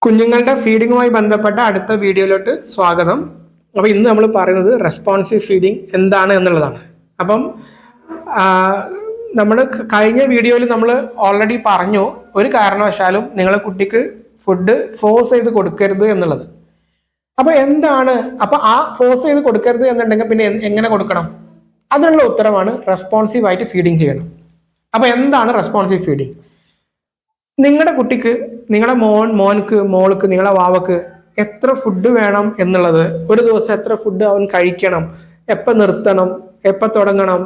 കുഞ്ഞുങ്ങളുടെ ഫീഡിങ്ങുമായി ബന്ധപ്പെട്ട അടുത്ത വീഡിയോയിലോട്ട് സ്വാഗതം. അപ്പോൾ ഇന്ന് നമ്മൾ പറയുന്നത് റെസ്പോൺസീവ് ഫീഡിങ് എന്താണ് എന്നുള്ളതാണ്. അപ്പം നമ്മൾ കഴിഞ്ഞ വീഡിയോയിൽ നമ്മൾ ഓൾറെഡി പറഞ്ഞു, ഒരു കാരണവശാലും നിങ്ങളെ കുട്ടിക്ക് ഫുഡ് ഫോഴ്സ് ചെയ്ത് കൊടുക്കരുത് എന്നുള്ളത്. അപ്പോൾ എന്താണ്, അപ്പോൾ ആ ഫോഴ്സ് ചെയ്ത് കൊടുക്കരുത് എന്നുണ്ടെങ്കിൽ പിന്നെ എങ്ങനെ കൊടുക്കണം? അതിനുള്ള ഉത്തരവാണ് റെസ്പോൺസീവ് ആയിട്ട് ഫീഡിങ് ചെയ്യണം. അപ്പോൾ എന്താണ് റെസ്പോൺസീവ് ഫീഡിങ്? നിങ്ങളുടെ കുട്ടിക്ക്, നിങ്ങളുടെ മോൾക്ക്, നിങ്ങളുടെ വാവക്ക് എത്ര ഫുഡ് വേണം എന്നുള്ളത്, ഒരു ദിവസം എത്ര ഫുഡ് അവൻ കഴിക്കണം, എപ്പോൾ നിർത്തണം, എപ്പോൾ തുടങ്ങണം,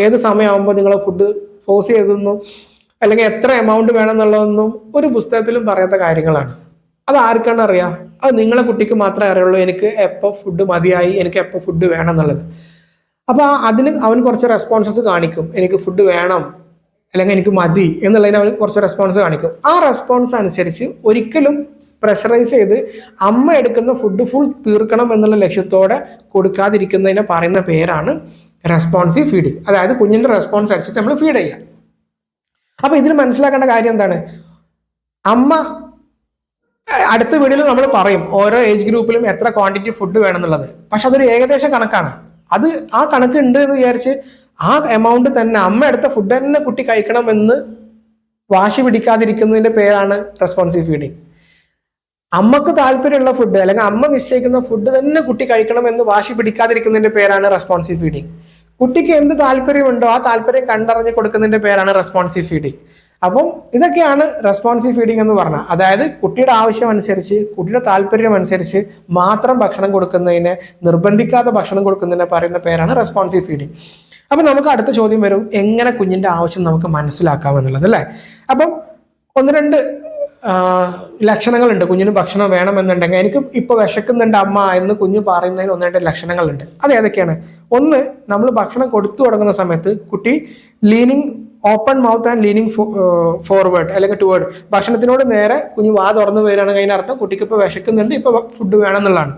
ഏത് സമയമാകുമ്പോൾ നിങ്ങൾ ഫുഡ് ഫോഴ്സ് ചെയ്തെന്നും അല്ലെങ്കിൽ എത്ര എമൗണ്ട് വേണം എന്നുള്ളതൊന്നും ഒരു പുസ്തകത്തിലും പറയാത്ത കാര്യങ്ങളാണ്. അത് ആർക്കാണ് അറിയാം? അത് നിങ്ങളെ കുട്ടിക്ക് മാത്രമേ അറിയുള്ളൂ. എനിക്ക് എപ്പോൾ ഫുഡ് മതിയായി, എനിക്ക് എപ്പോൾ ഫുഡ് വേണം എന്നുള്ളത്. അപ്പോൾ അതിന് അവൻ കുറച്ച് റെസ്പോൺസസ് കാണിക്കും. എനിക്ക് ഫുഡ് വേണം അല്ലെങ്കിൽ എനിക്ക് മതി എന്നുള്ളതിന് അവർ കുറച്ച് റെസ്പോൺസ് കാണിക്കും. ആ റെസ്പോൺസ് അനുസരിച്ച് ഒരിക്കലും പ്രഷറൈസ് ചെയ്ത് അമ്മ എടുക്കുന്ന ഫുഡ് ഫുൾ തീർക്കണം എന്നുള്ള ലക്ഷ്യത്തോടെ കൊടുക്കാതിരിക്കുന്നതിനെ പറയുന്ന പേരാണ് റെസ്പോൺസീവ് ഫീഡിങ്. അതായത് കുഞ്ഞിന്റെ റെസ്പോൺസ് അനുസരിച്ച് നമ്മൾ ഫീഡ് ചെയ്യാം. അപ്പൊ ഇതിൽ മനസ്സിലാക്കേണ്ട കാര്യം എന്താണ്? അമ്മ അടുത്ത വീഡിയോയിൽ നമ്മൾ പറയും ഓരോ ഏജ് ഗ്രൂപ്പിലും എത്ര ക്വാണ്ടിറ്റി ഫുഡ് വേണമെന്നുള്ളത്. പക്ഷെ അതൊരു ഏകദേശ കണക്കാണ്. അത് ആ കണക്ക് ഉണ്ട് എന്ന് വിചാരിച്ച് ആ എമൗണ്ട് തന്നെ അമ്മ എടുത്ത ഫുഡ് തന്നെ കുട്ടി കഴിക്കണം എന്ന് വാശി പിടിക്കാതിരിക്കുന്നതിന്റെ പേരാണ് റെസ്പോൺസീവ് ഫീഡിങ്. അമ്മക്ക് താല്പര്യമുള്ള ഫുഡ് അല്ലെങ്കിൽ അമ്മ നിശ്ചയിക്കുന്ന ഫുഡ് തന്നെ കുട്ടി കഴിക്കണം എന്ന് വാശി പിടിക്കാതിരിക്കുന്നതിന്റെ പേരാണ് റെസ്പോൺസീവ് ഫീഡിങ്. കുട്ടിക്ക് എന്ത് താല്പര്യമുണ്ടോ ആ താല്പര്യം കണ്ടറിഞ്ഞ് കൊടുക്കുന്നതിന്റെ പേരാണ് റെസ്പോൺസീവ് ഫീഡിങ്. അപ്പം ഇതൊക്കെയാണ് റെസ്പോൺസീവ് ഫീഡിങ് എന്ന് പറഞ്ഞാൽ. അതായത് കുട്ടിയുടെ ആവശ്യം അനുസരിച്ച്, കുട്ടിയുടെ താല്പര്യം അനുസരിച്ച് മാത്രം ഭക്ഷണം കൊടുക്കുന്നതിനെ, നിർബന്ധിക്കാതെ ഭക്ഷണം കൊടുക്കുന്നതിനെ പറയുന്ന പേരാണ് റെസ്പോൺസീവ് ഫീഡിങ്. അപ്പൊ നമുക്ക് അടുത്ത ചോദ്യം വരും, എങ്ങനെ കുഞ്ഞിന്റെ ആവശ്യം നമുക്ക് മനസ്സിലാക്കാം എന്നുള്ളത്, അല്ലേ? അപ്പം ഒന്ന് രണ്ട് ലക്ഷണങ്ങളുണ്ട്. കുഞ്ഞിന് ഭക്ഷണം വേണമെന്നുണ്ടെങ്കിൽ, എനിക്ക് ഇപ്പൊ വിശക്കുന്നുണ്ട് അമ്മ എന്ന് കുഞ്ഞ് പറയുന്നതിന് ഒന്ന് രണ്ട് ലക്ഷണങ്ങളുണ്ട്. അത് ഏതൊക്കെയാണ്? ഒന്ന്, നമ്മൾ ഭക്ഷണം കൊടുത്തു തുടങ്ങുന്ന സമയത്ത് കുട്ടി leaning, open mouth and leaning forward അല്ലെങ്കിൽ ടുവേർഡ്, ഭക്ഷണത്തിനോട് നേരെ കുഞ്ഞ് വാ തുറന്നു വരികയാണെങ്കിൽ അതിനർത്ഥം കുട്ടിക്ക് ഇപ്പൊ വിശക്കുന്നുണ്ട്, ഇപ്പൊ ഫുഡ് വേണം എന്നുള്ളതാണ്.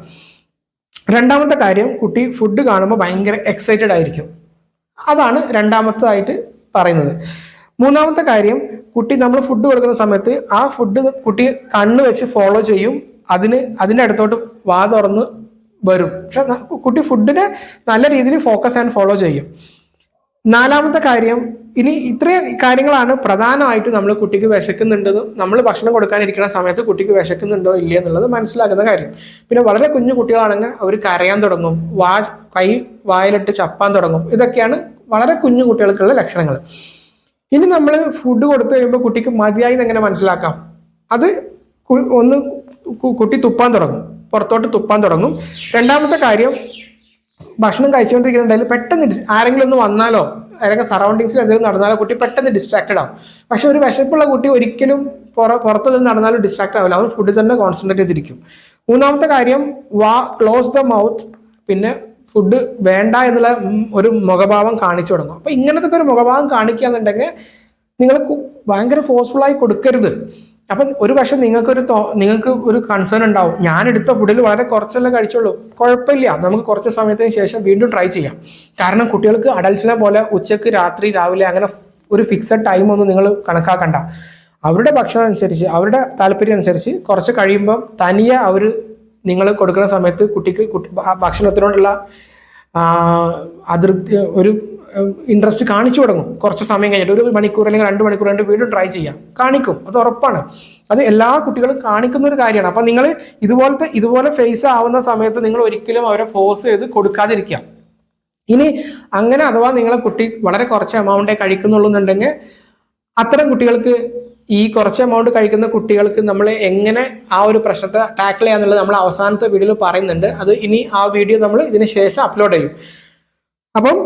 രണ്ടാമത്തെ കാര്യം, കുട്ടി ഫുഡ് കാണുമ്പോൾ ഭയങ്കര എക്സൈറ്റഡ് ആയിരിക്കും. അതാണ് രണ്ടാമത്തേതായിട്ട് പറയുന്നത്. മൂന്നാമത്തെ കാര്യം, കുട്ടി നമ്മൾ ഫുഡ് കൊടുക്കുന്ന സമയത്ത് ആ ഫുഡ് കുട്ടി കണ്ണ് വെച്ച് ഫോളോ ചെയ്യും, അതിൻ്റെ അടുത്തോട്ട് വാ തുറന്ന് വരും. പക്ഷെ കുട്ടി ഫുഡിനെ നല്ല രീതിയിൽ ഫോക്കസ് ആൻഡ് ഫോളോ ചെയ്യും. നാലാമത്തെ കാര്യം, ഇനി ഇത്രയും കാര്യങ്ങളാണ് പ്രധാനമായിട്ട് നമ്മൾ കുട്ടിക്ക് വിശക്കുന്നുണ്ടെന്നും നമ്മൾ ഭക്ഷണം കൊടുക്കാനിരിക്കുന്ന സമയത്ത് കുട്ടിക്ക് വിശക്കുന്നുണ്ടോ ഇല്ല എന്നുള്ളത് മനസ്സിലാക്കുന്ന കാര്യം. പിന്നെ വളരെ കുഞ്ഞു കുട്ടികളാണെങ്കിൽ അവർ കരയാൻ തുടങ്ങും, കൈ വായിലിട്ട് ചപ്പാൻ തുടങ്ങും. ഇതൊക്കെയാണ് വളരെ കുഞ്ഞു കുട്ടികൾക്കുള്ള ലക്ഷണങ്ങൾ. ഇനി നമ്മൾ ഫുഡ് കൊടുത്തു കഴിയുമ്പോൾ കുട്ടിക്ക് മതിയായി എങ്ങനെ മനസ്സിലാക്കാം? അത് ഒന്ന് കുട്ടി തുപ്പാൻ തുടങ്ങും, പുറത്തോട്ട് തുപ്പാൻ തുടങ്ങും. രണ്ടാമത്തെ കാര്യം, ഭക്ഷണം കഴിച്ചുകൊണ്ടിരിക്കുന്നുണ്ടെങ്കിൽ പെട്ടെന്ന് ആരെങ്കിലും ഒന്ന് വന്നാലോ അല്ലെങ്കിൽ സറൗണ്ടിങ്സിൽ എന്തെങ്കിലും നടന്നാലോ കുട്ടി പെട്ടെന്ന് ഡിസ്ട്രാക്റ്റഡ് ആവും. പക്ഷെ ഒരു വിശപ്പുള്ള കുട്ടി ഒരിക്കലും പുറത്തു നിന്ന് നടന്നാലും ഡിസ്ട്രാക്ട് ആവില്ല, അവൻ ഫുഡിൽ തന്നെ കോൺസെൻട്രേറ്റ് ചെയ്തിരിക്കും. മൂന്നാമത്തെ കാര്യം, ക്ലോസ് ദ മൗത്ത്, പിന്നെ ഫുഡ് വേണ്ട എന്നുള്ള ഒരു മുഖഭാവം കാണിച്ചു തുടങ്ങും. അപ്പൊ ഇങ്ങനത്തെ ഒരു മുഖഭാവം കാണിക്കുക എന്നുണ്ടെങ്കിൽ നിങ്ങൾ ഭയങ്കര ഫോഴ്സ്ഫുള്ളായി കൊടുക്കരുത്. അപ്പം ഒരു പക്ഷെ നിങ്ങൾക്ക് ഒരു കൺസേൺ ഉണ്ടാവും, ഞാൻ എടുത്ത ഫുഡിൽ വളരെ കുറച്ചല്ലേ കഴിച്ചുള്ളൂ, കുഴപ്പമില്ല, നമുക്ക് കുറച്ച് സമയത്തിന് ശേഷം വീണ്ടും ട്രൈ ചെയ്യാം. കാരണം കുട്ടികൾക്ക് അഡൽട്സിനെ പോലെ ഉച്ചക്ക്, രാത്രി, രാവിലെ അങ്ങനെ ഒരു ഫിക്സഡ് ടൈം ഒന്നും നിങ്ങൾ കണക്കാക്കണ്ട. അവരുടെ ഭക്ഷണം അനുസരിച്ച്, അവരുടെ താല്പര്യം അനുസരിച്ച് കുറച്ച് കഴിയുമ്പം തനിയെ അവർ നിങ്ങൾ കൊടുക്കുന്ന സമയത്ത് കുട്ടിക്ക് ഭക്ഷണത്തിനോടുള്ള അതൃപ്തി, ഒരു ഇൻട്രസ്റ്റ് കാണിച്ചു തുടങ്ങും. കുറച്ച് സമയം കഴിഞ്ഞിട്ട്, ഒരു മണിക്കൂർ അല്ലെങ്കിൽ 2 മണിക്കൂർ കഴിഞ്ഞിട്ട് വീണ്ടും ട്രൈ ചെയ്യാം, കാണിക്കും. അത് ഉറപ്പാണ്. അത് എല്ലാ കുട്ടികളും കാണിക്കുന്ന ഒരു കാര്യമാണ്. അപ്പം നിങ്ങൾ ഇതുപോലെ ഫേസ് ആവുന്ന സമയത്ത് നിങ്ങൾ ഒരിക്കലും അവരെ ഫോഴ്സ് ചെയ്ത് കൊടുക്കാതിരിക്കാം. ഇനി അങ്ങനെ അഥവാ നിങ്ങളെ കുട്ടി വളരെ കുറച്ച് എമൗണ്ടേ കഴിക്കുന്നുള്ളൂ എന്നുണ്ടെങ്കിൽ അത്തരം കുട്ടികൾക്ക്, ഈ കുറച്ച് എമൗണ്ട് കഴിക്കുന്ന കുട്ടികൾക്ക് നമ്മൾ എങ്ങനെ ആ ഒരു പ്രശ്നത്തെ ടാക്കിൾ ചെയ്യാന്നുള്ളത് നമ്മൾ അവസാനത്തെ വീഡിയോയിൽ പറയുന്നുണ്ട്. അത് ഇനി ആ വീഡിയോ നമ്മൾ ഇതിന് ശേഷം അപ്ലോഡ് ചെയ്യും. അപ്പം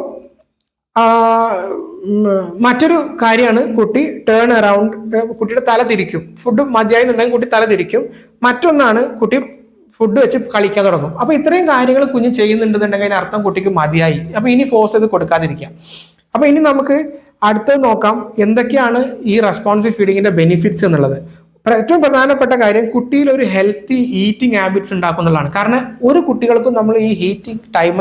മറ്റൊരു കാര്യമാണ് കുട്ടി ടേൺ അറൗണ്ട്, കുട്ടിയുടെ തല തിരിക്കും. ഫുഡ് മതിയായി എന്നുണ്ടെങ്കിൽ കുട്ടി തല തിരിക്കും. മറ്റൊന്നാണ് കുട്ടി ഫുഡ് വെച്ച് കളിക്കാൻ തുടങ്ങും. അപ്പൊ ഇത്രയും കാര്യങ്ങൾ കുഞ്ഞ് ചെയ്യുന്നുണ്ടെന്നുണ്ടെങ്കിൽ അതിനർത്ഥം കുട്ടിക്ക് മതിയായി. അപ്പൊ ഇനി ഫോഴ്സ് ചെയ്ത് കൊടുക്കാതിരിക്കാം. അപ്പൊ ഇനി നമുക്ക് അടുത്തത് നോക്കാം, എന്തൊക്കെയാണ് ഈ റെസ്പോൺസീവ് ഫീഡിങ്ങിന്റെ ബെനിഫിറ്റ്സ് എന്നുള്ളത്. ഏറ്റവും പ്രധാനപ്പെട്ട കാര്യം, കുട്ടിയിൽ ഒരു ഹെൽത്തി ഈറ്റിംഗ് ഹാബിറ്റ്സ് ഉണ്ടാക്കുന്നതാണ്. കാരണം ഒരു കുട്ടികൾക്കും നമ്മൾ ഈ ഹീറ്റിംഗ് ടൈം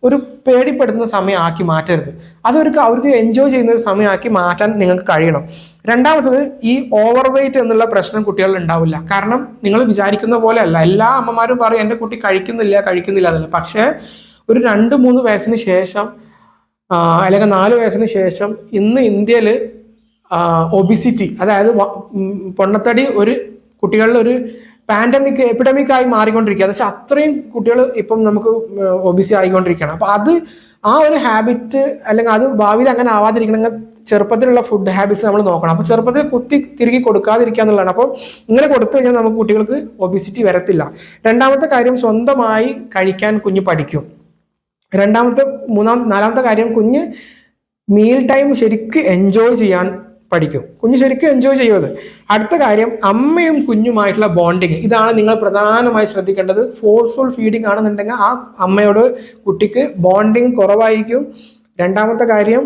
ഒരു പേടിപ്പെടുന്ന സമയമാക്കി മാറ്റരുത്. അവർക്ക് എൻജോയ് ചെയ്യുന്ന ഒരു സമയമാക്കി മാറ്റാൻ നിങ്ങൾക്ക് കഴിയണം. രണ്ടാമത്തത് ഈ ഓവർ വെയിറ്റ് എന്നുള്ള പ്രശ്നം കുട്ടികളിൽ ഉണ്ടാവില്ല. കാരണം നിങ്ങൾ വിചാരിക്കുന്ന പോലെ അല്ല, എല്ലാ അമ്മമാരും പറയും എൻ്റെ കുട്ടി കഴിക്കുന്നില്ല എന്നല്ല. പക്ഷേ ഒരു 2-3 വയസ്സിന് ശേഷം അല്ലെങ്കിൽ 4 വയസ്സിന് ശേഷം ഇന്ന് ഇന്ത്യയിൽ ഒബിസിറ്റി, അതായത് പൊണ്ണത്തടി ഒരു കുട്ടികളിൽ ഒരു എപ്പിഡമിക് ആയി മാറിക്കൊണ്ടിരിക്കുക. എന്ന് വെച്ചാൽ അത്രയും കുട്ടികൾ ഇപ്പം നമുക്ക് ഒബിസി ആയിക്കൊണ്ടിരിക്കുകയാണ്. അപ്പൊ അത് ആ ഒരു ഹാബിറ്റ് അല്ലെങ്കിൽ അത് ഭാവിയിൽ അങ്ങനെ ആവാതിരിക്കണമെങ്കിൽ ചെറുപ്പത്തിലുള്ള ഫുഡ് ഹാബിറ്റ്സ് നമ്മൾ നോക്കണം. അപ്പൊ ചെറുപ്പത്തിൽ തിരികെ കൊടുക്കാതിരിക്കുക എന്നുള്ളതാണ്. അപ്പോൾ ഇങ്ങനെ കൊടുത്തു കഴിഞ്ഞാൽ നമുക്ക് കുട്ടികൾക്ക് ഒബിസിറ്റി വരത്തില്ല. രണ്ടാമത്തെ കാര്യം, സ്വന്തമായി കഴിക്കാൻ കുഞ്ഞ് പഠിക്കും. നാലാമത്തെ കാര്യം, കുഞ്ഞ് മീൽ ടൈം ശരിക്കും എൻജോയ് ചെയ്യാൻ പഠിക്കും. കുഞ്ഞ് ശരിക്കും എൻജോയ് ചെയ്യുന്നത്. അടുത്ത കാര്യം, അമ്മയും കുഞ്ഞുമായിട്ടുള്ള ബോണ്ടിങ്. ഇതാണ് നിങ്ങൾ പ്രധാനമായി ശ്രദ്ധിക്കേണ്ടത്. ഫോഴ്സ്ഫുൾ ഫീഡിങ് ആണെന്നുണ്ടെങ്കിൽ ആ അമ്മയോട് കുട്ടിക്ക് ബോണ്ടിങ് കുറവായിരിക്കും. രണ്ടാമത്തെ കാര്യം,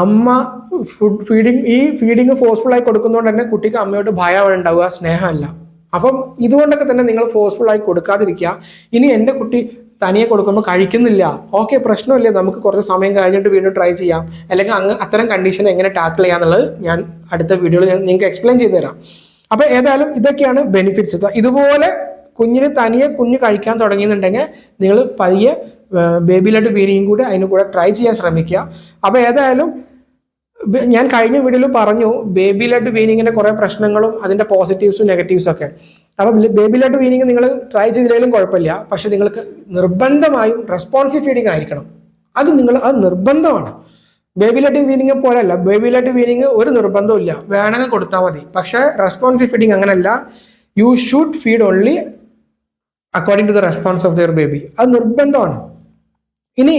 അമ്മ ഈ ഫീഡിങ് ഫോഴ്സ്ഫുൾ ആയി കൊടുക്കുന്നതുകൊണ്ട് തന്നെ കുട്ടിക്ക് അമ്മയോട് ഭയമാണ് ഉണ്ടാവുക, സ്നേഹമല്ല. അപ്പം ഇതുകൊണ്ടൊക്കെ തന്നെ നിങ്ങൾ ഫോഴ്സ്ഫുൾ ആയി കൊടുക്കാതിരിക്കുക. ഇനി എൻ്റെ കുട്ടി തനിയെ കൊടുക്കുമ്പോൾ കഴിക്കുന്നില്ല, ഓക്കെ, പ്രശ്നമില്ല, നമുക്ക് കുറച്ച് സമയം കഴിഞ്ഞിട്ട് വീണ്ടും ട്രൈ ചെയ്യാം. അല്ലെങ്കിൽ അത്തരം കണ്ടീഷൻ എങ്ങനെ ടാക്കിൾ ചെയ്യാന്നുള്ളത് ഞാൻ അടുത്ത വീഡിയോയിൽ നിങ്ങൾക്ക് എക്സ്പ്ലെയിൻ ചെയ്തു തരാം. അപ്പോൾ ഏതായാലും ഇതൊക്കെയാണ് ബെനിഫിറ്റ്സ്. ഇതുപോലെ കുഞ്ഞ് കഴിക്കാൻ തുടങ്ങിയെന്നുണ്ടെങ്കിൽ നിങ്ങൾ പയ്യെ ബേബി ലെഡ് വീനിങ് കൂടെ അതിന് കൂടെ ട്രൈ ചെയ്യാൻ ശ്രമിക്കുക. അപ്പോൾ ഏതായാലും ഞാൻ കഴിഞ്ഞ വീഡിയോയിൽ പറഞ്ഞു ബേബി ലെഡ് വീനിങ്ങിന്റെ കുറെ പ്രശ്നങ്ങളും അതിന്റെ പോസിറ്റീവ്സും നെഗറ്റീവ്സും ഒക്കെ. അപ്പൊ ബേബി ലെഡ് വീനിങ് നിങ്ങൾ ട്രൈ ചെയ്തില്ലെങ്കിലും കുഴപ്പമില്ല, പക്ഷെ നിങ്ങൾക്ക് നിർബന്ധമായും റെസ്പോൺസീവ് ഫീഡിങ് ആയിരിക്കണം. അത് നിർബന്ധമാണ്. ബേബി ലെഡ് വീനിങ് പോലെയല്ല. ബേബി ലെഡ് വീനിങ് ഒരു നിർബന്ധവും ഇല്ല, വേണമെങ്കിൽ കൊടുത്താൽ മതി. പക്ഷെ റെസ്പോൺസീവ് ഫീഡിങ് അങ്ങനെയല്ല. You should feed only according to the response of their baby. അത് നിർബന്ധമാണ്. ഇനി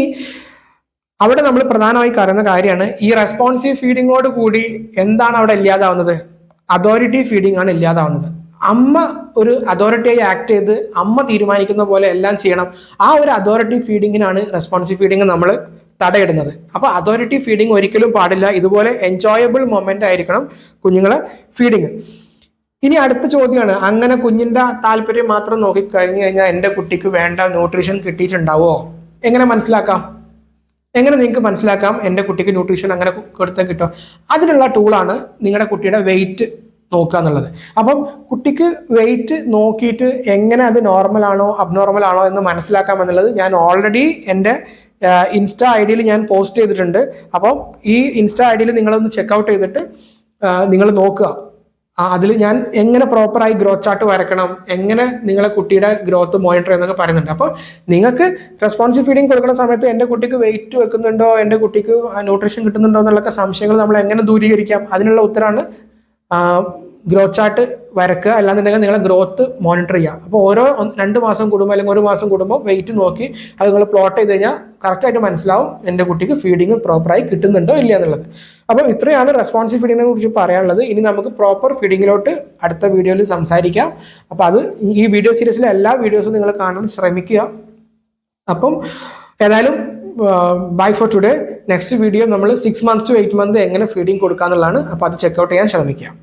അവിടെ നമ്മൾ പ്രധാനമായി പറയുന്ന കാര്യമാണ് ഈ റെസ്പോൺസീവ് ഫീഡിങ്ങോട് കൂടി എന്താണ് അവിടെ ഇല്ലാതാവുന്നത്? അതോറിറ്റി ഫീഡിംഗ് ആണ് ഇല്ലാതാവുന്നത്. അമ്മ ഒരു അതോറിറ്റിയായി ആക്ട് ചെയ്ത് അമ്മ തീരുമാനിക്കുന്ന പോലെ എല്ലാം ചെയ്യണം. ആ ഒരു അതോറിറ്റി ഫീഡിങ്ങിനാണ് റെസ്പോൺസീവ് ഫീഡിങ് നമ്മൾ തടയിടുന്നത്. അപ്പൊ അതോറിറ്റി ഫീഡിങ് ഒരിക്കലും പാടില്ല. ഇതുപോലെ എൻജോയബിൾ മൊമെന്റ് ആയിരിക്കണം കുഞ്ഞുങ്ങളെ ഫീഡിങ്. ഇനി അടുത്ത ചോദ്യമാണ്, അങ്ങനെ കുഞ്ഞിന്റെ താല്പര്യം മാത്രം നോക്കി കഴിഞ്ഞു കഴിഞ്ഞാൽ എൻ്റെ കുട്ടിക്ക് വേണ്ട ന്യൂട്രീഷൻ കിട്ടിയിട്ടുണ്ടാവോ? എങ്ങനെ മനസ്സിലാക്കാം? എങ്ങനെ നിങ്ങൾക്ക് മനസ്സിലാക്കാം എൻ്റെ കുട്ടിക്ക് ന്യൂട്രീഷൻ അങ്ങനെ കൊടുത്താൽ കിട്ടും? അതിനുള്ള ടൂളാണ് നിങ്ങളുടെ കുട്ടിയുടെ വെയിറ്റ് നോക്കുക എന്നുള്ളത്. അപ്പം കുട്ടിക്ക് വെയിറ്റ് നോക്കിയിട്ട് എങ്ങനെ അത് നോർമൽ ആണോ അബ്നോർമൽ ആണോ എന്ന് മനസ്സിലാക്കാം എന്നുള്ളത് ഞാൻ ഓൾറെഡി എൻ്റെ ഇൻസ്റ്റാ ഐ ഡിയിൽ ഞാൻ പോസ്റ്റ് ചെയ്തിട്ടുണ്ട്. അപ്പം ഈ ഇൻസ്റ്റാ ഐ ഡിയിൽ നിങ്ങളൊന്ന് ചെക്കൗട്ട് ചെയ്തിട്ട് നിങ്ങൾ നോക്കുക. അതിൽ ഞാൻ എങ്ങനെ പ്രോപ്പറായി ഗ്രോത്ത് ചാർട്ട് വരക്കണം, എങ്ങനെ നിങ്ങളെ കുട്ടിയുടെ ഗ്രോത്ത് മോണിറ്റർ എന്നൊക്കെ പറയുന്നുണ്ട്. അപ്പോൾ നിങ്ങൾക്ക് റെസ്പോൺസീവ് ഫീഡിങ് കൊടുക്കുന്ന സമയത്ത് എൻ്റെ കുട്ടിക്ക് വെയിറ്റ് വെക്കുന്നുണ്ടോ, എൻ്റെ കുട്ടിക്ക് ന്യൂട്രീഷൻ കിട്ടുന്നുണ്ടോ എന്നുള്ള സംശയങ്ങൾ നമ്മൾ എങ്ങനെ ദൂരീകരിക്കാം, അതിനുള്ള ഉത്തരമാണ് ഗ്രോത്ത് ചാർട്ട് വരക്കുക. അല്ലാന്നുണ്ടെങ്കിൽ നിങ്ങളെ ഗ്രോത്ത് മോണിറ്റർ ചെയ്യുക. അപ്പോൾ ഓരോ 2 മാസം കൂടുമ്പോൾ അല്ലെങ്കിൽ 1 മാസം കൂടുമ്പോൾ വെയിറ്റ് നോക്കി അത് നിങ്ങൾ പ്ലോട്ട് ചെയ്ത് കഴിഞ്ഞാൽ കറക്റ്റായിട്ട് മനസ്സിലാവും എൻ്റെ കുട്ടിക്ക് ഫീഡിങ് പ്രോപ്പറായി കിട്ടുന്നുണ്ടോ ഇല്ല എന്നുള്ളത്. അപ്പോൾ ഇത്രയാണ് റെസ്പോൺസീവ് ഫീഡിങ്ങിനെ കുറിച്ച് പറയാനുള്ളത്. ഇനി നമുക്ക് പ്രോപ്പർ ഫീഡിങ്ങിലോട്ട് അടുത്ത വീഡിയോയിൽ സംസാരിക്കാം. അപ്പോൾ അത് ഈ വീഡിയോ സീരീസിലെ എല്ലാ വീഡിയോസും നിങ്ങൾ കാണാൻ ശ്രമിക്കുക. അപ്പം ഏതായാലും bye for today. Next video നമ്മൾ 6 months to 8 months എങ്ങനെ ഫീഡിങ് കൊടുക്കുക എന്നുള്ളതാണ്. അപ്പോൾ അത് ചെക്കൗട്ട് ചെയ്യാൻ ശ്രമിക്കാം.